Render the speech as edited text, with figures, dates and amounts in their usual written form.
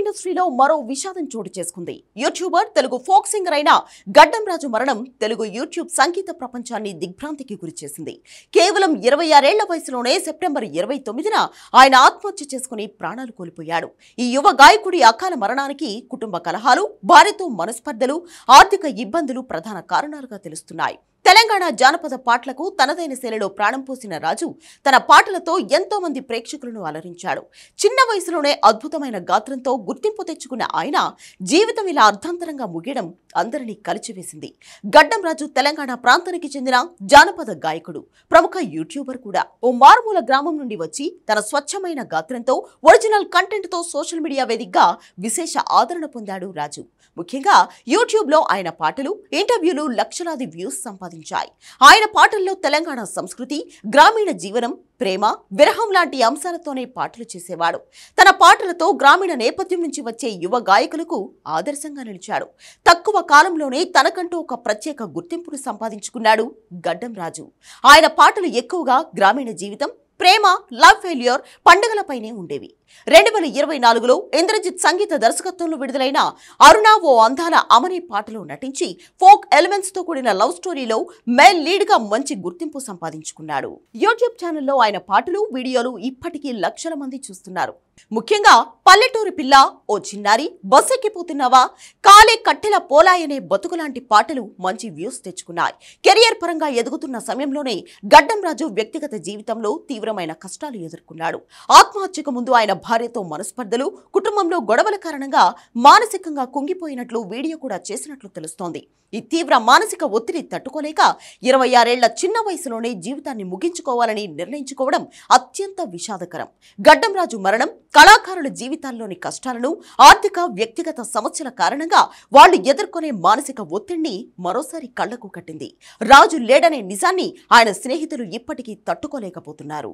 ఇండస్ట్రీలో మరో విషాదం చోటు చేసుకుంది. యూట్యూబర్, తెలుగు ఫోక్ సింగర్ అయిన గడ్డం రాజు మరణం తెలుగు యూట్యూబ్ సంగీత ప్రపంచాన్ని దిగ్భ్రాంతికి గురిచేసింది. కేవలం 26 ఏళ్ల వయసులోనే సెప్టెంబర్ 29న ఆయన ఆత్మహత్య చేసుకుని ప్రాణాలు కోల్పోయాడు. ఈ యువ గాయకుడి అకాల మరణానికి కుటుంబ కలహాలు, భార్యతో మనస్పర్ధలు, ఆర్థిక ఇబ్బందులు ప్రధాన కారణాలుగా తెలుస్తున్నాయి. తెలంగాణ జానపద పాటలకు తనదైన శైలిలో ప్రాణం పోసిన రాజు తన పాటలతో ఎంతో మంది ప్రేక్షకులను అలరించాడు. చిన్న వయసులోనే అద్భుతమైన గాత్రంతో గుర్తింపు తెచ్చుకున్న ఆయన జీవితం ఇలా అర్ధాంతరంగా ముగియడం అందరినీ కలిచివేసింది. గడ్డం రాజు తెలంగాణ ప్రాంతానికి చెందిన జానపద గాయకుడు, ప్రముఖ యూట్యూబర్ కూడా. ఓ మారుమూల గ్రామం నుండి వచ్చి తన స్వచ్ఛమైన గాత్రంతో, ఒరిజినల్ కంటెంట్ తో సోషల్ మీడియా వేదికగా విశేష ఆదరణ పొందాడు రాజు. ముఖ్యంగా యూట్యూబ్ లో ఆయన పాటలు, ఇంటర్వ్యూలు లక్షలాది వ్యూస్ సంపాదించాయి. ఆయన పాటల్లో తెలంగాణ సంస్కృతి, గ్రామీణ జీవనం, ప్రేమ, విరహం లాంటి అంశాలతోనే పాటలు చేసేవాడు. తన పాటలతో గ్రామీణ నేపథ్యం నుంచి వచ్చే యువ గాయకులకు ఆదర్శంగా నిలిచాడు. తక్కువ కాలంలోనే తనకంటూ ఒక ప్రత్యేక గుర్తింపును సంపాదించుకున్నాడు గడ్డం రాజు. ఆయన పాటలు ఎక్కువగా గ్రామీణ జీవితం, ప్రేమ, లవ్ ఫెయిల్యూర్, పండుగలపైనే ఉండేవి. 2024లో ఇంద్రజిత్ సంగీత దర్శకత్వంలో విడుదలైన అరుణ ఓ అందాల అమనే పాటలో నటించి ఫోక్ ఎలిమెంట్స్ తో కూడిన లవ్ స్టోరీలో మెయిన్ లీడ్ గా మంచి గుర్తింపు సంపాదించుకున్నాడు. యూట్యూబ్ ఛానల్లో ఆయన పాటలు, వీడియోలు ఇప్పటికీ లక్షల మంది చూస్తున్నారు. ముఖ్యంగా పల్లెటూరి పిల్ల, ఓ చిన్నారి, బస్సెక్కిపోతున్నావా, కాలే కట్టెల పోలాయనే బతుకు లాంటి పాటలు మంచి వ్యూస్ తెచ్చుకున్నాయి. కెరియర్ పరంగా ఎదుగుతున్న సమయంలోనే గడ్డం రాజు వ్యక్తిగత జీవితంలో తీవ్రమైన కష్టాలు ఎదుర్కొన్నాడు. ఆత్మహత్యకు ముందు ఆయన భార్యతో మనస్పర్ధలు, కుటుంబంలో గొడవల కారణంగా మానసికంగా కుంగిపోయినట్లు వీడియో కూడా చేసినట్లు తెలుస్తోంది. ఈ తీవ్ర మానసిక ఒత్తిడి తట్టుకోలేక 26 ఏళ్ల చిన్న వయసులోనే జీవితాన్ని ముగించుకోవాలని నిర్ణయించుకోవడం అత్యంత విషాదకరం. గడ్డం రాజు మరణం కళాకారుల జీవితాల్లోని కష్టాలను, ఆర్థిక, వ్యక్తిగత సమస్యల కారణంగా వాళ్ళు ఎదుర్కొనే మానసిక ఒత్తిడిని మరోసారి కళ్లకు కట్టింది. రాజు లేడనే నిజాన్ని ఆయన స్నేహితులు ఇప్పటికీ తట్టుకోలేకపోతున్నారు.